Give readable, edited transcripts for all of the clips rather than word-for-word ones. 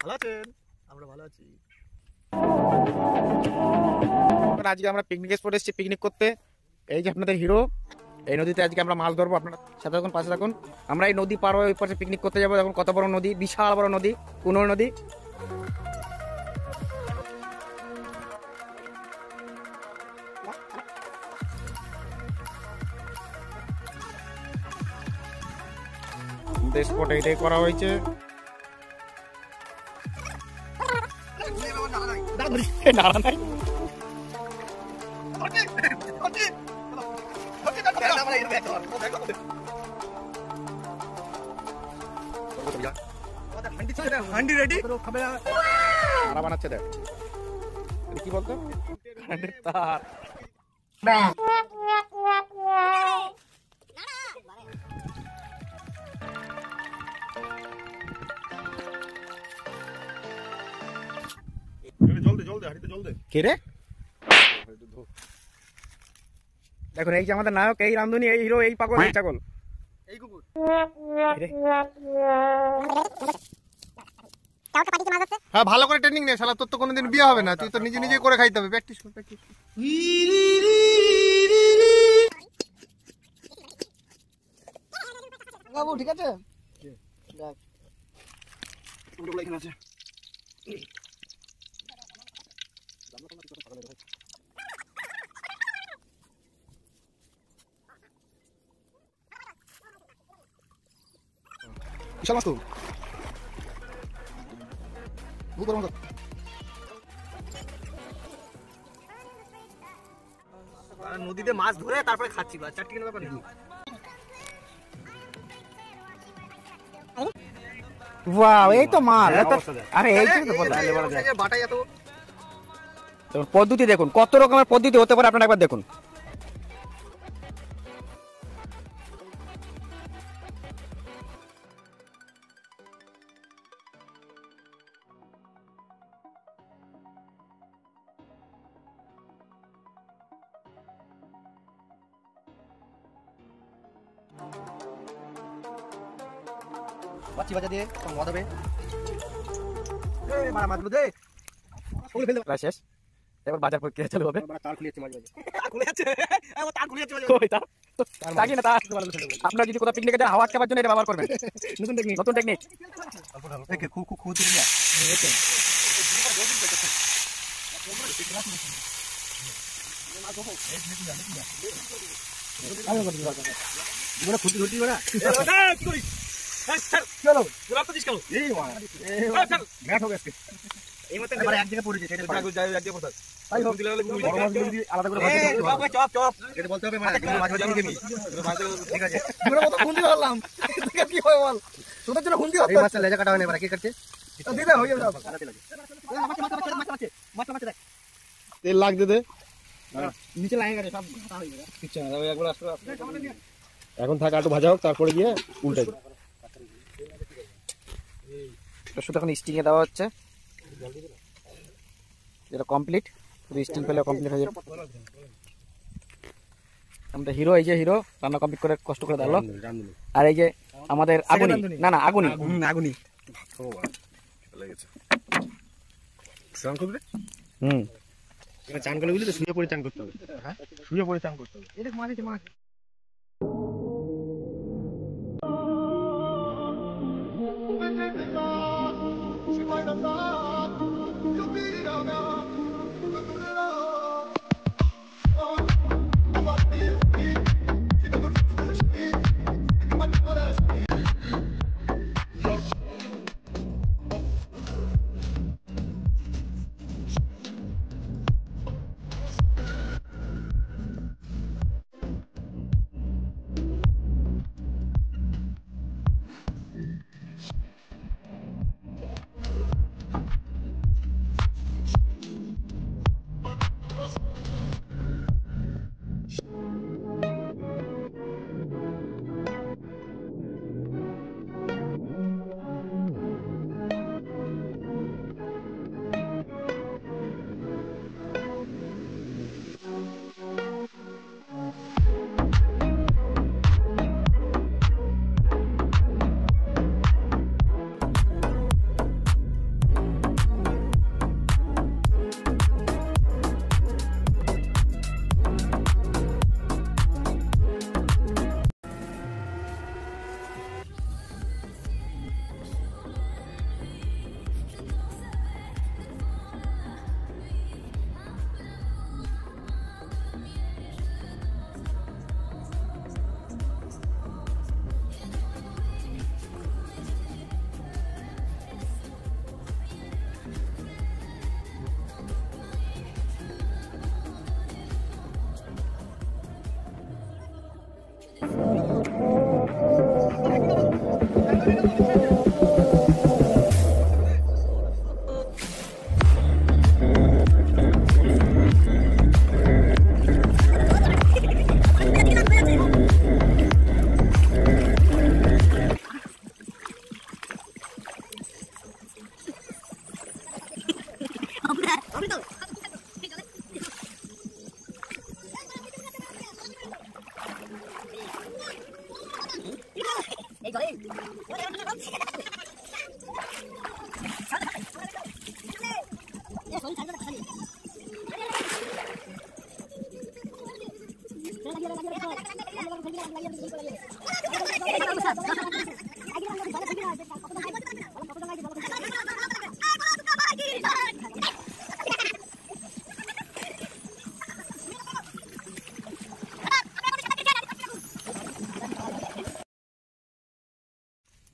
ভালো আছেন? আমরা ভালো আছি। আজকে আমরা পিকনিক স্পটে এসেছি পিকনিক করতে। এই যে আপনাদের হিরো, এই নদীতে আজকে আমরা মাছ ধরবো। আপনারা সাথে থাকুন, পাশে থাকুন। আমরা এই নদী পার হয়ে ওই পাশে পিকনিক করতে যাবো। দেখুন কত বড় নদী, বিশাল বড় নদী, কুনোর নদী। স্পটে এটাই করা হয়েছে। নাড়া নাই। হান্ডি রেডি? নাড়া বানাচ্ছে দেখ। কি বলতো? কারেন্টের তার। কে রে? দেখুন এই যে আমাদের নায়ক, এই রান্ধুনি, এই হিরো, এই পাগল, এই ছাগল, এই কুকুর। হ্যাঁ, ভালো করে ট্রেনিং নে শালা, তোর তো কোনোদিন বিয়ে হবে না, তুই তো নিজে নিজে করে খাইতে হবে। প্র্যাকটিস কর, প্র্যাকটিস। বাবু ঠিক আছে? দেখ ওগুলো এখানে আছে। বিশাল মাছ তো। নদীতে মাছ ধরে তারপরে খাচ্ছি, বা চারটি কেন ব্যাপার নেই। ওয়াও, এই তো মাল। আরে এই তো বাটাই এত পদ্ধতি দেখুন, কত রকমের পদ্ধতি হতে পারে আপনারা একবার দেখুন। বাচ্চি বাজা দিয়ে মদ হবে। মারা মাছগুলো দে, ওগুলো ফেলে প্রায় শেষ। এবার বাজার প্রক্রিয়া চালু হবে। তার খুলে যাচ্ছে মাঝে মাঝে, খুলে যাচ্ছে, তার খুলে যাচ্ছে মাঝে কই তার? তাকি না তার। আপনারা যদি কোথাও পিকনিকে যান, হাওয়া আটকাবার জন্য এটা ব্যবহার করবেন। নতুন টেকনিক, নতুন টেকনিক। দেখে খুব খুব খুব দিলা খুঁটি খুঁটি না। চলো এই ব্যাট হবে আজকে। এই মত এবারে এক জায়গায় পড়েছে, সেটা এক জায়গায় পড়তাম। তাই হোক, বড় মাছগুলো যদি আলাদা করে ভাজি দাও। চপ চপ এটা বলতে হবে, মানে মাছ ভাজি নিয়ে গেমি। ঠিক আছে, পুরো মত খুন্দি ধরলাম। ঠিক কি হয় বল, তোদের জন্য খুন্দি হচ্ছে। এই মাছটা লেজা কাটা হয় না, এবারে কি করতে দিদা হয়ে যাবে। মাছ দেখ, তেল লাগ দে দে। নিচে লাগে গেছে, সব ঘাটা হয়ে যাবে। আচ্ছা একবার আসো, এখন থাক, একটু ভাজা হোক, তারপরে গিয়ে উল্টে দে। শুধু এখন স্টিং এ দেওয়া হচ্ছে, যেটা কমপ্লিট। শুধু স্টিং পেলে কমপ্লিট হয়ে যাবে। আমাদের হিরো, এই যে হিরো রান্না কমপ্লিট করে কষ্ট করে দিল। আর এই যে আমাদের আগুনি, না না আগুনি, আগুনি চান করবে। চান করলে বুঝলি তো, শুয়ে পড়ে চান করতে হবে। হ্যাঁ, শুয়ে পড়ে চান করতে হবে। এটা মাছ আছে, মাছ।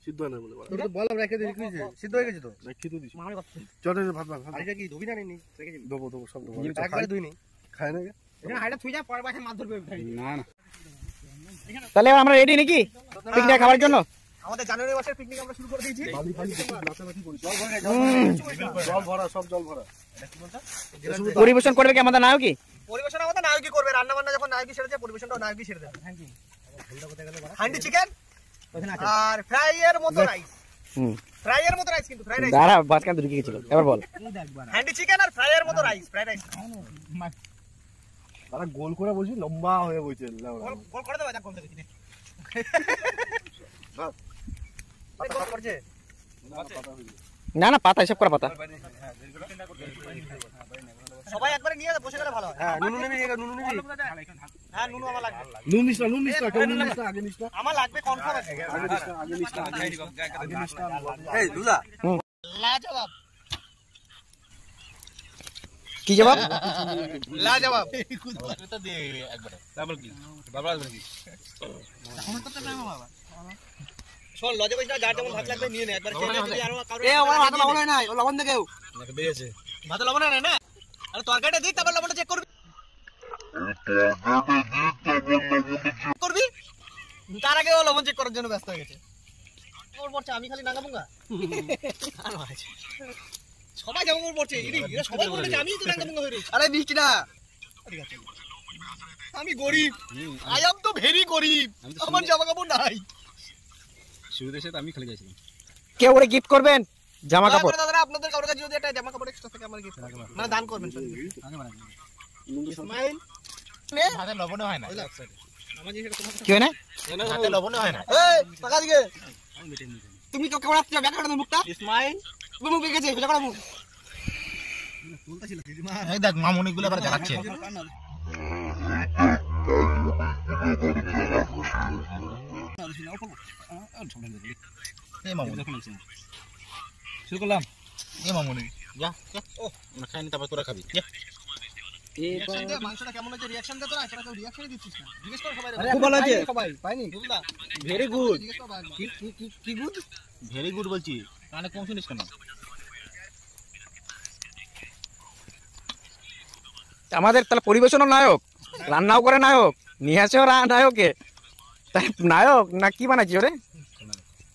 সিদ্ধ না বলে তোর তো বললাম রেখে দিই, সিদ্ধ হয়ে গেছে তো। রেখে তো দিছি মামার কথা চল ভাত ভাত আরেকটা কি ধুবি না নি রেখে দিবি। দেবো দেবো সব দেবো একবারে ধুই নি খায় না এখানে হাইটা থুই যা, পরের বাসে মাছ ধরবে। না না তাহলে এবার আমরা রেডি নাকি পিকনিক খাবার জন্য? আমাদের জানুয়ারি মাসের পিকনিক আমরা শুরু করে দিয়েছি। বালি ফালি নাচানাচি করি জল ভরা সব জল ভরা পরিবেশন করবে কি আমাদের নায়কই? পরিবেশন আমাদের নায়কই করবে, রান্না বান্না যখন নায়কই সেরে যায়, পরিবেশনটাও নায়কই সেরে দেবে। হান্ডি চিকেন আর ফ্রাই এর মতো রাইস। ফ্রাই এর মতো রাইস, কিন্তু ফ্রাই রাইস দাঁড়া, বাসকান তো ঢুকে গেছিল, এবার বল। হান্ডি চিকেন আর ফ্রাই এর মতো রাইস, ফ্রাই রাইস। তারা গোল করে বলছি, লম্বা হয়ে বলছে গোল করে দেবে, যা গোল দেবে কিনে। গোল করছে না না, পাতা এসব করা পাতা। সবাই একবারে নিয়ে বসে গেলে ভালো হয়। হ্যাঁ নুনু নিবি নুনু নিবি হ্যাঁ, নুনু আমার লাগবে। নুন নিস না কেউ নুন নিস না আগে নিস না আমার লাগবে কনফার্ম আছে। আগে নিস না এই দুলা লাজবাব, কি জবাব? লাজবাব। শোন, লজে বসে যার যেমন ভাত লাগবে নিয়ে নে একবার। এ আমার ভাত লবণ হয় না, ও লবণ দে কেউ। বেরিয়েছে ভাত লবণ হয় না। আরে তরকারিটা দিই, তারপর লবণটা চেক করবি। তার আগে ও লবণ চেক করার জন্য ব্যস্ত হয়ে গেছে। ওর পড়ছে, আমি খালি নাগাবুঙ্গা। সবাই যেমন ওর পড়ছে, এরা সবাই বলছে আমি তো নাগাবুঙ্গা হয়ে রয়েছি। আরে মিষ্টি না, আমি গরিব, আই এম তো ভেরি গরিব, আমার জামা কাপড় নাই। শুরু দেশে তো আমি খালি গেছিলাম। কেউ ওরে গিফট করবেন জামা কাপড়? দাদা আপনাদের কারোর কাছে যদি একটা জামা কাপড় এক্সট্রা থাকে আমার গিফট মানে দান করবেন। ইসমাইল নে ভাতে লবণ হয় না, আমার জিনিসটা তোমার কি হয় না? ভাতে লবণ হয় না। এই টাকা দিকে তুমি তো কেমন আসছো, ব্যাক করে মুখটা। ইসমাইল তুমি মুখ গেছে, ফেলে করা মুখ বলতাছিল দিদিমা। এই দেখ মামুনি গুলো আবার জ্বালাচ্ছে। এই মামুনি শুরু করলাম। এই মামুনি যা ও না খাইনি, তারপর তোরা খাবি। মাংসটা কেমন হয়েছে রিঅ্যাকশন দে তোরা, তোরা কেউ রিঅ্যাকশনই দিচ্ছিস না। জিজ্ঞেস কর সবাই। খুব ভালো আছে সবাই পাইনি বুঝলা? ভেরি গুড কি গুড? ভেরি গুড বলছি, কানে কম শুনিস কেন? আমাদের তাহলে পরিবেশনও নায়ক, রান্নাও করে নায়ক, নিয়ে আসেও নায়কে। তাই নায়ক না কি বানাচ্ছি ওরে?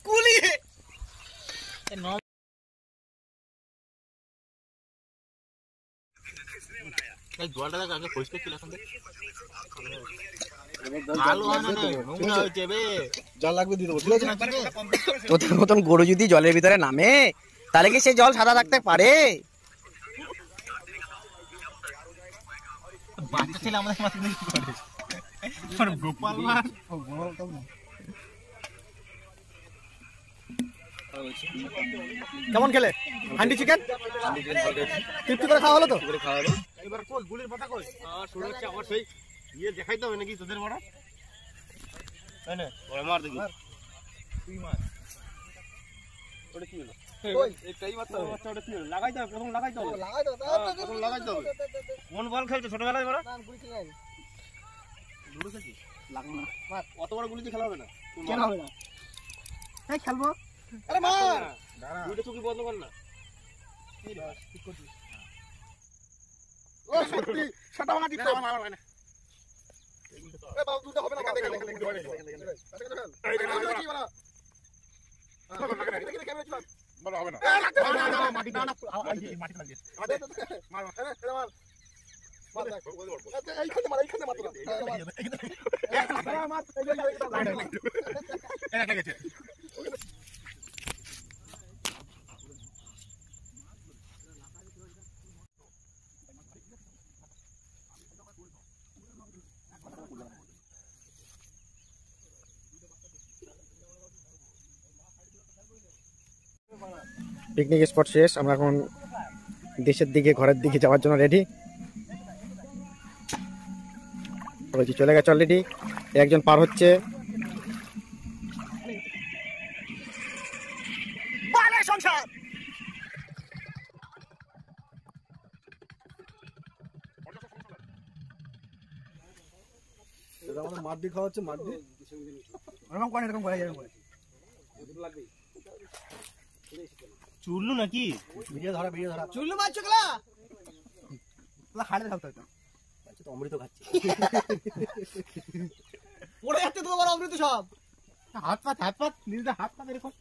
কুলি এই জলটা দেখ আগে পরিষ্কার ছিল, এখন দেখ আলু আনা নেই, নোংরা হয়েছে বে। জল লাগবে দিয়ে দেবো, ঠিক আছে? তোদের মতন গরু যদি জলের ভিতরে নামে তাহলে কি সেই জল সাদা থাকতে পারে? বাচ্চা ছেলে আমাদের মাছ নিয়ে কি করে? আর গোপাল মাছ কেমন খেলে? হান্ডি চিকেন তৃপ্তি করে খাওয়া হলো তো? এবার কোল গুলির পাতা কই? আর শুরু হচ্ছে আবার সেই ইয়ে দেখাইতে হবে নাকি তোদের বড়? তাই না? ওরে মার দেখি। তুই মার। ওটা কি হলো? ওই এইটাই মারতে হবে। ওটা কি হলো? লাগাইতে হবে, প্রথম লাগাইতে হবে। লাগাইতে হবে। প্রথম লাগাইতে হবে। কোন বল খেলছো ছোটবেলায় বড়? না, গুলি খেলাই। গুলি খেলছিস? লাগবে না। মার। অত বড় গুলি দিয়ে খেলা হবে না। কেন হবে না? এই খেলবো। আরে মার। দুটো চুকি বন্ধ কর না। এই বাস ঠিক করছিস। ও সত্যি সেটা আমার দিতে হবে আমার না। এ বাবু দুটো হবে না, কাটে গেল। এই কি বলা? এটা কি ক্যামেরা চল? বলা হবে না। না মাটি না মাটি লাগিয়ে। মার মার। আরে মার। মার দেখ। এইখানে মার, এইখানে মার তোরা। মার। এটা গেছে। পিকনিক স্পট শেষ, আমরা এখন দেশের দিকে ঘরের দিকে যাওয়ার জন্য রেডি। চলে গেছে অলরেডি, একজন পার হচ্ছে। মাটি খাওয়া হচ্ছে, মাটি এরকম করে এরকম করে এরকম করে চুল্লু নাকি ভিডিও ধরা চুল্লু মারছো গলা হাড়ে থাকতে হতো তো অমৃত খাচ্ছি পড়ে যাচ্ছে তোমার অমৃত সব। হাত পাত নিজেদের হাত পাত এরকম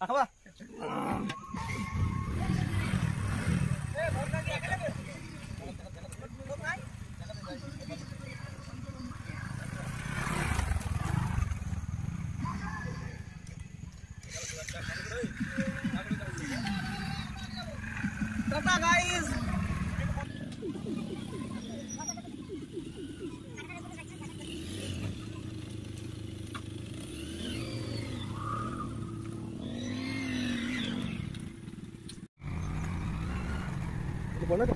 খাবা টাটা গাইস। বলে তো